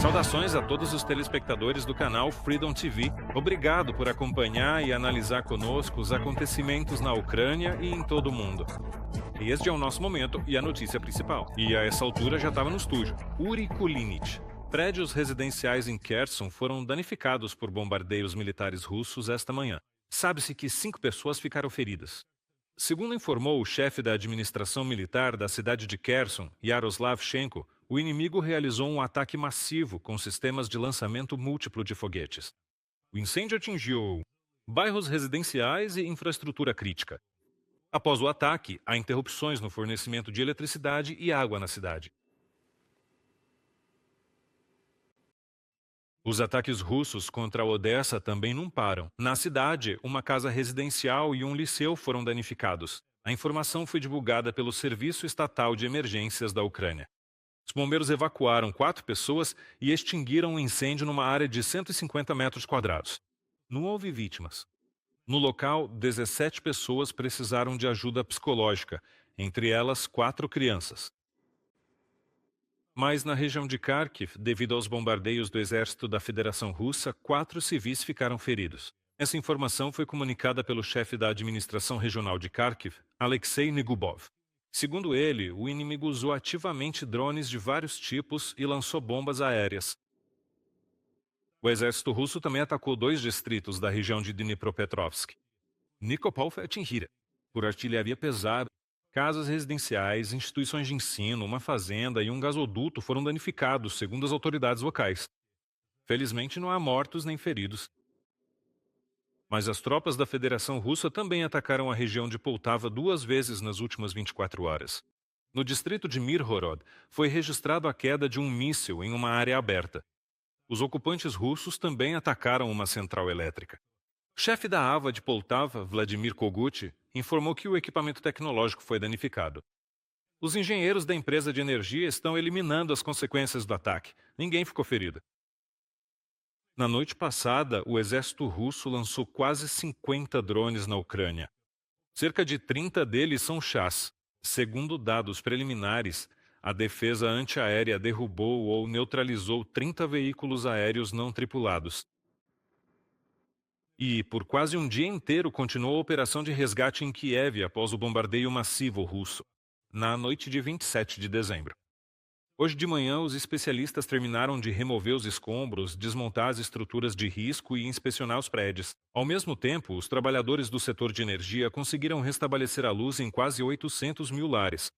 Saudações a todos os telespectadores do canal Freedom TV. Obrigado por acompanhar e analisar conosco os acontecimentos na Ucrânia e em todo o mundo. Este é o nosso momento e a notícia principal. E a essa altura já estava no estúdio. Uri Kulinich. Prédios residenciais em Kherson foram danificados por bombardeios militares russos esta manhã. Sabe-se que 5 pessoas ficaram feridas. Segundo informou o chefe da administração militar da cidade de Kherson, Yaroslav Shenko, o inimigo realizou um ataque massivo com sistemas de lançamento múltiplo de foguetes. O incêndio atingiu bairros residenciais e infraestrutura crítica. Após o ataque, há interrupções no fornecimento de eletricidade e água na cidade. Os ataques russos contra Odessa também não param. Na cidade, uma casa residencial e um liceu foram danificados. A informação foi divulgada pelo Serviço Estatal de Emergências da Ucrânia. Os bombeiros evacuaram 4 pessoas e extinguiram o incêndio numa área de 150 metros quadrados. Não houve vítimas. No local, 17 pessoas precisaram de ajuda psicológica, entre elas 4 crianças. Mas na região de Kharkiv, devido aos bombardeios do exército da Federação Russa, 4 civis ficaram feridos. Essa informação foi comunicada pelo chefe da administração regional de Kharkiv, Alexei Negubov. Segundo ele, o inimigo usou ativamente drones de vários tipos e lançou bombas aéreas. O exército russo também atacou 2 distritos da região de Dnipropetrovsk. Nikopol foi atingida por artilharia pesada. Casas residenciais, instituições de ensino, uma fazenda e um gasoduto foram danificados, segundo as autoridades locais. Felizmente não há mortos nem feridos. Mas as tropas da Federação Russa também atacaram a região de Poltava 2 vezes nas últimas 24 horas. No distrito de Mirhorod, foi registrado a queda de um míssil em uma área aberta. Os ocupantes russos também atacaram uma central elétrica. O chefe da AVA de Poltava, Vladimir Koguti, informou que o equipamento tecnológico foi danificado. Os engenheiros da empresa de energia estão eliminando as consequências do ataque. Ninguém ficou ferido. Na noite passada, o exército russo lançou quase 50 drones na Ucrânia. Cerca de 30 deles são chás. Segundo dados preliminares, a defesa antiaérea derrubou ou neutralizou 30 veículos aéreos não tripulados. E, por quase um dia inteiro, continuou a operação de resgate em Kiev após o bombardeio massivo russo, na noite de 27 de dezembro. Hoje de manhã, os especialistas terminaram de remover os escombros, desmontar as estruturas de risco e inspecionar os prédios. Ao mesmo tempo, os trabalhadores do setor de energia conseguiram restabelecer a luz em quase 800 mil lares.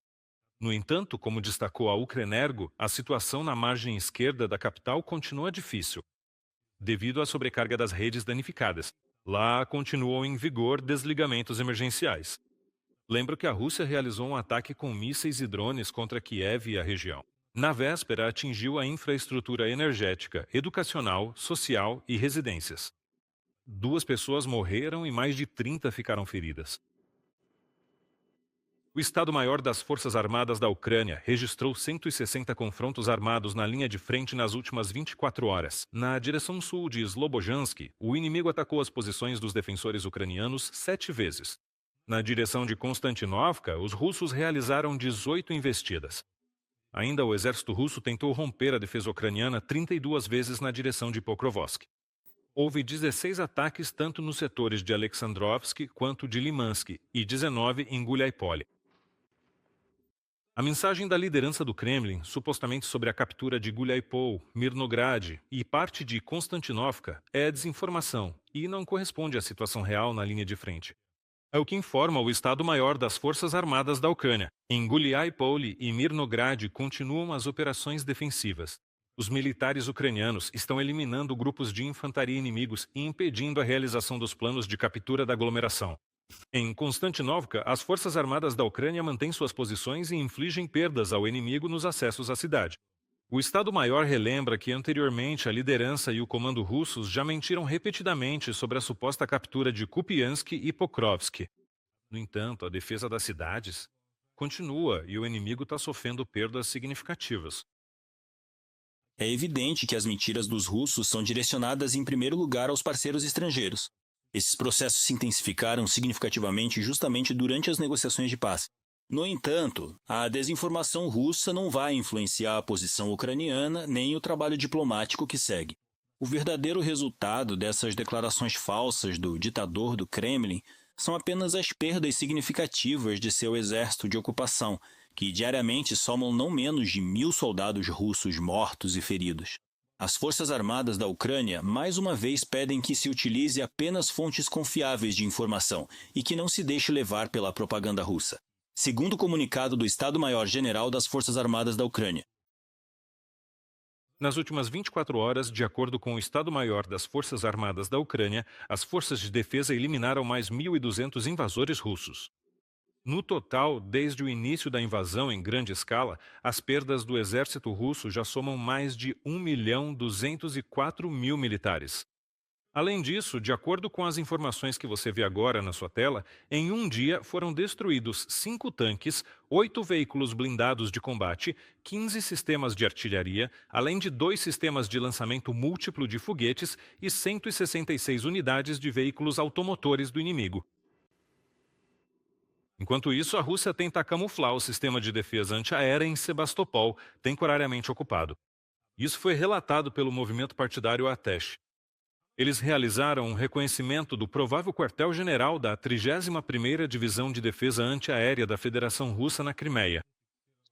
No entanto, como destacou a Ukrenergo, a situação na margem esquerda da capital continua difícil, devido à sobrecarga das redes danificadas. Lá continuam em vigor desligamentos emergenciais. Lembro que a Rússia realizou um ataque com mísseis e drones contra Kiev e a região. Na véspera, atingiu a infraestrutura energética, educacional, social e residências. 2 pessoas morreram e mais de 30 ficaram feridas. O Estado-Maior das Forças Armadas da Ucrânia registrou 160 confrontos armados na linha de frente nas últimas 24 horas. Na direção sul de Slobojansk, o inimigo atacou as posições dos defensores ucranianos 7 vezes. Na direção de Konstantinovka, os russos realizaram 18 investidas. Ainda o exército russo tentou romper a defesa ucraniana 32 vezes na direção de Pokrovsk. Houve 16 ataques tanto nos setores de Alexandrovsk quanto de Limansk e 19 em Guliaipole. A mensagem da liderança do Kremlin, supostamente sobre a captura de Guliaipol, Mirnograd e parte de Konstantinovka, é desinformação e não corresponde à situação real na linha de frente. É o que informa o Estado-Maior das Forças Armadas da Ucrânia. Em Guliaipol e Mirnograd continuam as operações defensivas. Os militares ucranianos estão eliminando grupos de infantaria inimigos e impedindo a realização dos planos de captura da aglomeração. Em Konstantinovka, as Forças Armadas da Ucrânia mantêm suas posições e infligem perdas ao inimigo nos acessos à cidade. O Estado-Maior relembra que anteriormente a liderança e o comando russos já mentiram repetidamente sobre a suposta captura de Kupiansk e Pokrovsk. No entanto, a defesa das cidades continua e o inimigo está sofrendo perdas significativas. É evidente que as mentiras dos russos são direcionadas em primeiro lugar aos parceiros estrangeiros. Esses processos se intensificaram significativamente justamente durante as negociações de paz. No entanto, a desinformação russa não vai influenciar a posição ucraniana nem o trabalho diplomático que segue. O verdadeiro resultado dessas declarações falsas do ditador do Kremlin são apenas as perdas significativas de seu exército de ocupação, que diariamente somam não menos de 1.000 soldados russos mortos e feridos. As Forças Armadas da Ucrânia mais uma vez pedem que se utilize apenas fontes confiáveis de informação e que não se deixe levar pela propaganda russa. Segundo o comunicado do Estado-Maior-General das Forças Armadas da Ucrânia. Nas últimas 24 horas, de acordo com o Estado-Maior das Forças Armadas da Ucrânia, as forças de defesa eliminaram mais 1.200 invasores russos. No total, desde o início da invasão em grande escala, as perdas do exército russo já somam mais de 1.204.000 militares. Além disso, de acordo com as informações que você vê agora na sua tela, em um dia foram destruídos 5 tanques, 8 veículos blindados de combate, 15 sistemas de artilharia, além de 2 sistemas de lançamento múltiplo de foguetes e 166 unidades de veículos automotores do inimigo. Enquanto isso, a Rússia tenta camuflar o sistema de defesa antiaérea em Sebastopol, temporariamente ocupado. Isso foi relatado pelo movimento partidário Atesh. Eles realizaram um reconhecimento do provável quartel-general da 31ª Divisão de Defesa Antiaérea da Federação Russa na Crimeia.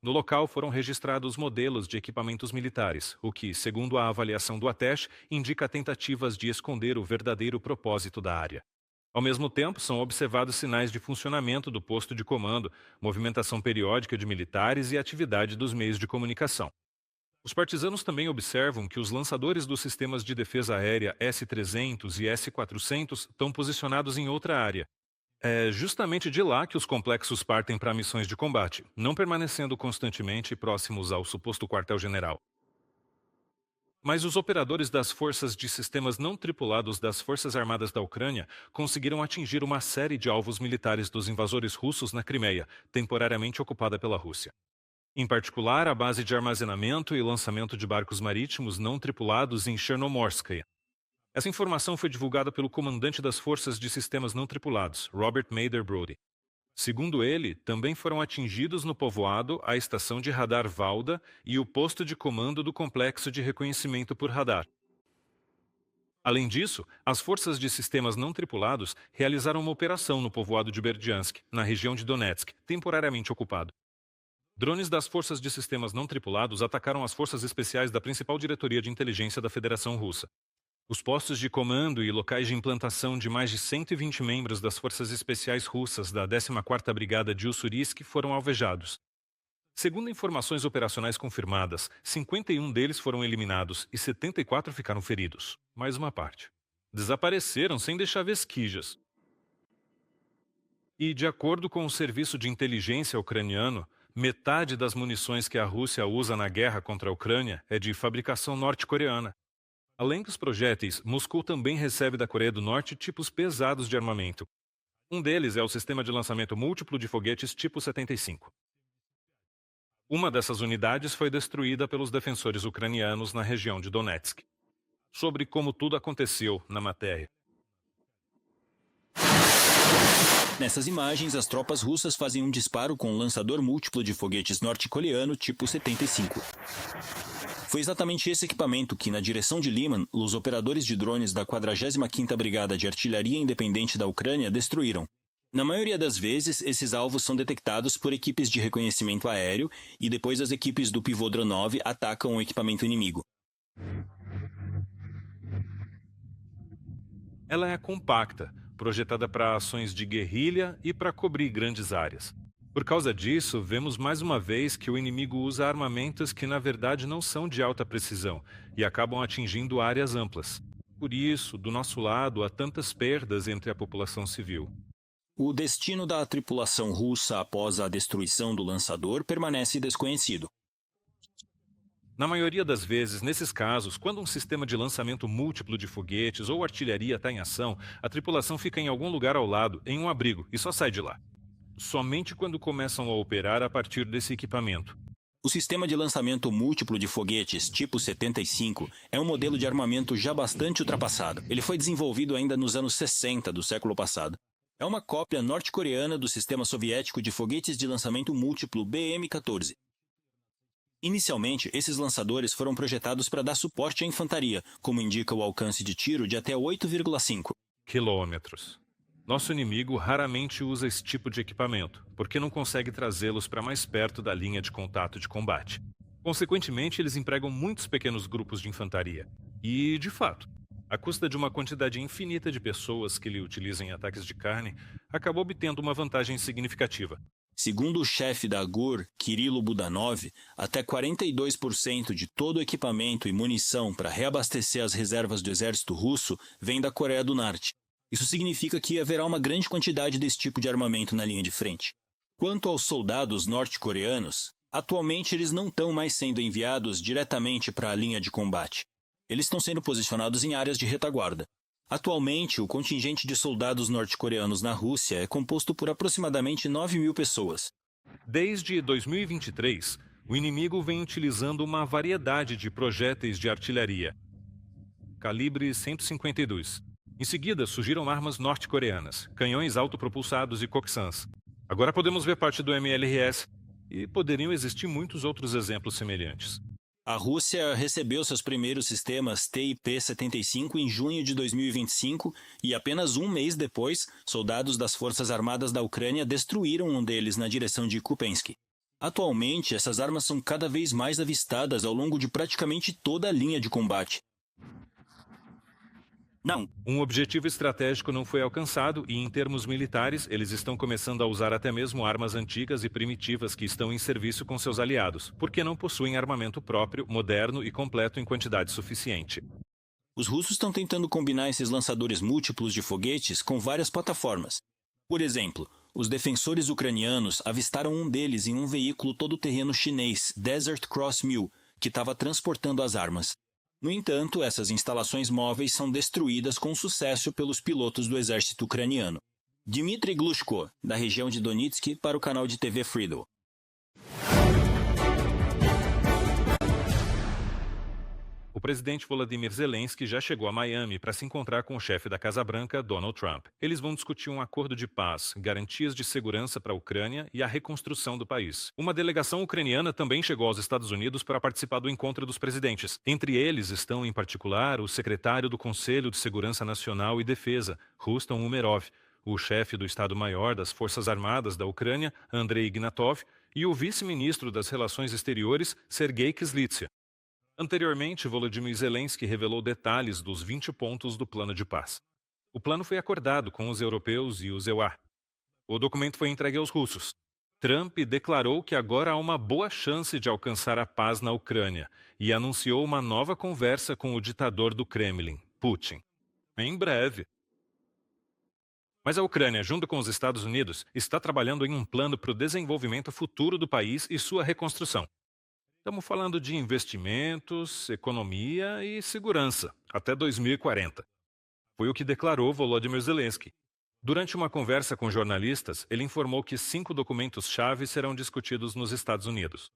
No local foram registrados modelos de equipamentos militares, o que, segundo a avaliação do Atesh, indica tentativas de esconder o verdadeiro propósito da área. Ao mesmo tempo, são observados sinais de funcionamento do posto de comando, movimentação periódica de militares e atividade dos meios de comunicação. Os partisanos também observam que os lançadores dos sistemas de defesa aérea S-300 e S-400 estão posicionados em outra área. É justamente de lá que os complexos partem para missões de combate, não permanecendo constantemente próximos ao suposto quartel-general. Mas os operadores das forças de sistemas não tripulados das Forças Armadas da Ucrânia conseguiram atingir uma série de alvos militares dos invasores russos na Crimeia, temporariamente ocupada pela Rússia. Em particular, a base de armazenamento e lançamento de barcos marítimos não tripulados em Chernomorskaya. Essa informação foi divulgada pelo comandante das Forças de Sistemas Não Tripulados, Robert Mader Brody. Segundo ele, também foram atingidos no povoado a estação de radar Valda e o posto de comando do complexo de reconhecimento por radar. Além disso, as forças de sistemas não tripulados realizaram uma operação no povoado de Berdyansk, na região de Donetsk, temporariamente ocupado. Drones das forças de sistemas não tripulados atacaram as forças especiais da principal diretoria de inteligência da Federação Russa. Os postos de comando e locais de implantação de mais de 120 membros das forças especiais russas da 14ª Brigada de Ussurisk foram alvejados. Segundo informações operacionais confirmadas, 51 deles foram eliminados e 74 ficaram feridos. Mais uma parte. Desapareceram sem deixar vestígios. E, de acordo com o Serviço de Inteligência ucraniano, metade das munições que a Rússia usa na guerra contra a Ucrânia é de fabricação norte-coreana. Além dos projéteis, Moscou também recebe da Coreia do Norte tipos pesados de armamento. Um deles é o sistema de lançamento múltiplo de foguetes tipo 75. Uma dessas unidades foi destruída pelos defensores ucranianos na região de Donetsk. Sobre como tudo aconteceu na matéria. Nessas imagens, as tropas russas fazem um disparo com um lançador múltiplo de foguetes norte-coreano tipo 75. Foi exatamente esse equipamento que, na direção de Liman, os operadores de drones da 45ª Brigada de Artilharia Independente da Ucrânia destruíram. Na maioria das vezes, esses alvos são detectados por equipes de reconhecimento aéreo e depois as equipes do pivô Dronov atacam o equipamento inimigo. Ela é compacta, projetada para ações de guerrilha e para cobrir grandes áreas. Por causa disso, vemos mais uma vez que o inimigo usa armamentos que na verdade não são de alta precisão e acabam atingindo áreas amplas. Por isso, do nosso lado, há tantas perdas entre a população civil. O destino da tripulação russa após a destruição do lançador permanece desconhecido. Na maioria das vezes, nesses casos, quando um sistema de lançamento múltiplo de foguetes ou artilharia está em ação, a tripulação fica em algum lugar ao lado, em um abrigo, e só sai de lá. Somente quando começam a operar a partir desse equipamento. O sistema de lançamento múltiplo de foguetes tipo 75 é um modelo de armamento já bastante ultrapassado. Ele foi desenvolvido ainda nos anos 60 do século passado. É uma cópia norte-coreana do sistema soviético de foguetes de lançamento múltiplo BM-14. Inicialmente, esses lançadores foram projetados para dar suporte à infantaria, como indica o alcance de tiro de até 8,5 quilômetros. Nosso inimigo raramente usa esse tipo de equipamento, porque não consegue trazê-los para mais perto da linha de contato de combate. Consequentemente, eles empregam muitos pequenos grupos de infantaria. E, de fato, à custa de uma quantidade infinita de pessoas que lhe utilizam em ataques de carne, acabou obtendo uma vantagem significativa. Segundo o chefe da GUR, Kirilo Budanov, até 42% de todo o equipamento e munição para reabastecer as reservas do exército russo vem da Coreia do Norte. Isso significa que haverá uma grande quantidade desse tipo de armamento na linha de frente. Quanto aos soldados norte-coreanos, atualmente eles não estão mais sendo enviados diretamente para a linha de combate. Eles estão sendo posicionados em áreas de retaguarda. Atualmente, o contingente de soldados norte-coreanos na Rússia é composto por aproximadamente 9.000 pessoas. Desde 2023, o inimigo vem utilizando uma variedade de projéteis de artilharia, calibre 152. Em seguida, surgiram armas norte-coreanas, canhões autopropulsados e coxsãs. Agora podemos ver parte do MLRS, e poderiam existir muitos outros exemplos semelhantes. A Rússia recebeu seus primeiros sistemas TIP-75 em junho de 2025 e apenas um mês depois, soldados das Forças Armadas da Ucrânia destruíram um deles na direção de Kupiansk. Atualmente, essas armas são cada vez mais avistadas ao longo de praticamente toda a linha de combate. Um objetivo estratégico não foi alcançado e, em termos militares, eles estão começando a usar até mesmo armas antigas e primitivas que estão em serviço com seus aliados, porque não possuem armamento próprio, moderno e completo em quantidade suficiente. Os russos estão tentando combinar esses lançadores múltiplos de foguetes com várias plataformas. Por exemplo, os defensores ucranianos avistaram um deles em um veículo todo-terreno chinês, Desert Cross 1000, que estava transportando as armas. No entanto, essas instalações móveis são destruídas com sucesso pelos pilotos do exército ucraniano. Dmitry Glushko, da região de Donetsk, para o canal de TV Freedom. O presidente Volodymyr Zelensky já chegou a Miami para se encontrar com o chefe da Casa Branca, Donald Trump. Eles vão discutir um acordo de paz, garantias de segurança para a Ucrânia e a reconstrução do país. Uma delegação ucraniana também chegou aos Estados Unidos para participar do encontro dos presidentes. Entre eles estão, em particular, o secretário do Conselho de Segurança Nacional e Defesa, Rustam Umerov, o chefe do Estado-Maior das Forças Armadas da Ucrânia, Andrei Ignatov, e o vice-ministro das Relações Exteriores, Sergei Kyslytsya. Anteriormente, Volodymyr Zelensky revelou detalhes dos 20 pontos do plano de paz. O plano foi acordado com os europeus e os EUA. O documento foi entregue aos russos. Trump declarou que agora há uma boa chance de alcançar a paz na Ucrânia e anunciou uma nova conversa com o ditador do Kremlin, Putin. Em breve. Mas a Ucrânia, junto com os Estados Unidos, está trabalhando em um plano para o desenvolvimento futuro do país e sua reconstrução. Estamos falando de investimentos, economia e segurança, até 2040. Foi o que declarou Volodymyr Zelensky. Durante uma conversa com jornalistas, ele informou que 5 documentos-chave serão discutidos nos Estados Unidos.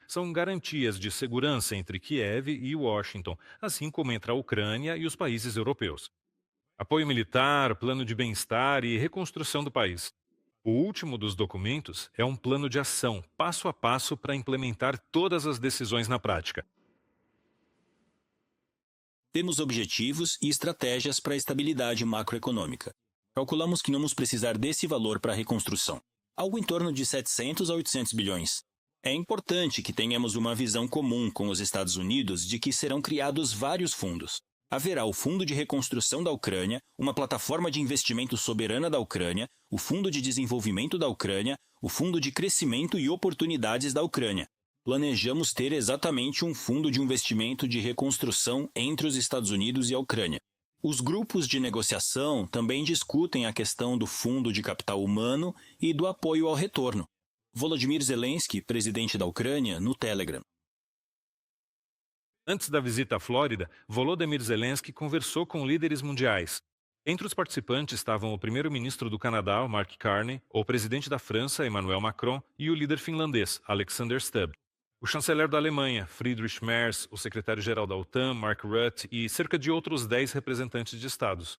São garantias de segurança entre Kiev e Washington, assim como entre a Ucrânia e os países europeus. Apoio militar, plano de bem-estar e reconstrução do país. O último dos documentos é um plano de ação, passo a passo, para implementar todas as decisões na prática. Temos objetivos e estratégias para a estabilidade macroeconômica. Calculamos que vamos precisar desse valor para a reconstrução, algo em torno de 700 a 800 bilhões. É importante que tenhamos uma visão comum com os Estados Unidos de que serão criados vários fundos. Haverá o Fundo de Reconstrução da Ucrânia, uma plataforma de investimento soberana da Ucrânia, o Fundo de Desenvolvimento da Ucrânia, o Fundo de Crescimento e Oportunidades da Ucrânia. Planejamos ter exatamente um fundo de investimento de reconstrução entre os Estados Unidos e a Ucrânia. Os grupos de negociação também discutem a questão do fundo de capital humano e do apoio ao retorno. Volodymyr Zelensky, presidente da Ucrânia, no Telegram. Antes da visita à Flórida, Volodymyr Zelensky conversou com líderes mundiais. Entre os participantes estavam o primeiro-ministro do Canadá, Mark Carney, o presidente da França, Emmanuel Macron, e o líder finlandês, Alexander Stubb. O chanceler da Alemanha, Friedrich Merz, o secretário-geral da OTAN, Mark Rutte, e cerca de outros 10 representantes de estados.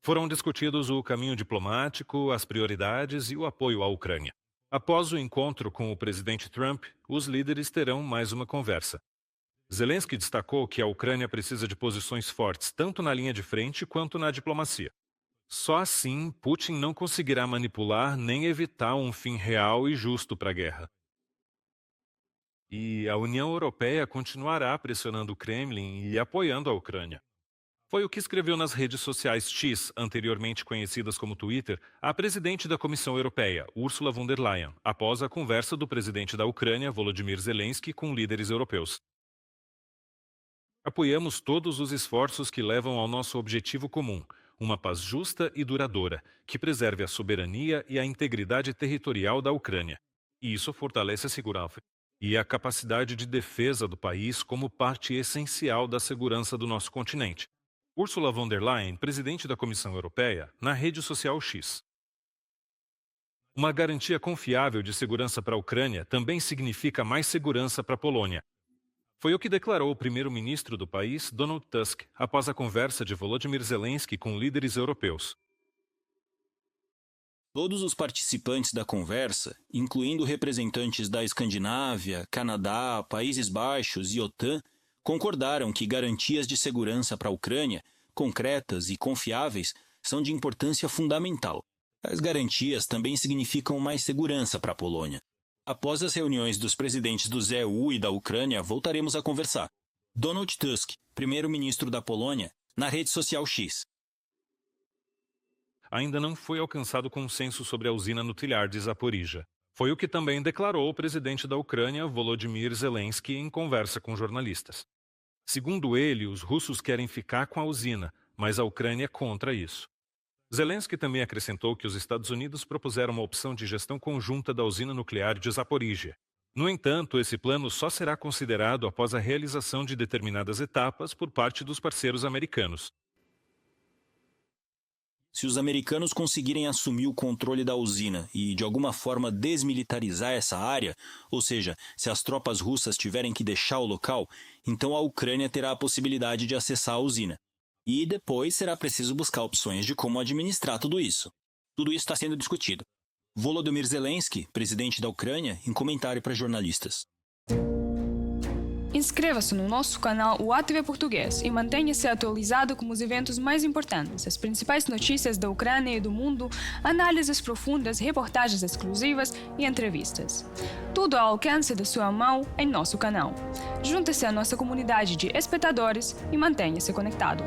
Foram discutidos o caminho diplomático, as prioridades e o apoio à Ucrânia. Após o encontro com o presidente Trump, os líderes terão mais uma conversa. Zelensky destacou que a Ucrânia precisa de posições fortes tanto na linha de frente quanto na diplomacia. Só assim, Putin não conseguirá manipular nem evitar um fim real e justo para a guerra. E a União Europeia continuará pressionando o Kremlin e apoiando a Ucrânia. Foi o que escreveu nas redes sociais X, anteriormente conhecidas como Twitter, a presidente da Comissão Europeia, Ursula von der Leyen, após a conversa do presidente da Ucrânia, Volodymyr Zelensky, com líderes europeus. Apoiamos todos os esforços que levam ao nosso objetivo comum, uma paz justa e duradoura, que preserve a soberania e a integridade territorial da Ucrânia. E isso fortalece a segurança e a capacidade de defesa do país como parte essencial da segurança do nosso continente. Ursula von der Leyen, presidente da Comissão Europeia, na rede social X. Uma garantia confiável de segurança para a Ucrânia também significa mais segurança para a Polônia. Foi o que declarou o primeiro-ministro do país, Donald Tusk, após a conversa de Volodymyr Zelensky com líderes europeus. Todos os participantes da conversa, incluindo representantes da Escandinávia, Canadá, Países Baixos e OTAN, concordaram que garantias de segurança para a Ucrânia, concretas e confiáveis, são de importância fundamental. As garantias também significam mais segurança para a Polônia. Após as reuniões dos presidentes do EU e da Ucrânia, voltaremos a conversar. Donald Tusk, primeiro-ministro da Polônia, na rede social X. Ainda não foi alcançado consenso sobre a usina nuclear de Zaporizhia. Foi o que também declarou o presidente da Ucrânia, Volodymyr Zelensky, em conversa com jornalistas. Segundo ele, os russos querem ficar com a usina, mas a Ucrânia é contra isso. Zelensky também acrescentou que os Estados Unidos propuseram uma opção de gestão conjunta da usina nuclear de Zaporizhia. No entanto, esse plano só será considerado após a realização de determinadas etapas por parte dos parceiros americanos. Se os americanos conseguirem assumir o controle da usina e, de alguma forma, desmilitarizar essa área, ou seja, se as tropas russas tiverem que deixar o local, então a Ucrânia terá a possibilidade de acessar a usina. E depois será preciso buscar opções de como administrar tudo isso. Tudo isso está sendo discutido. Volodymyr Zelensky, presidente da Ucrânia, em comentário para jornalistas. Inscreva-se no nosso canal UATV Português e mantenha-se atualizado com os eventos mais importantes, as principais notícias da Ucrânia e do mundo, análises profundas, reportagens exclusivas e entrevistas. Tudo ao alcance da sua mão em nosso canal. Junte-se à nossa comunidade de espectadores e mantenha-se conectado.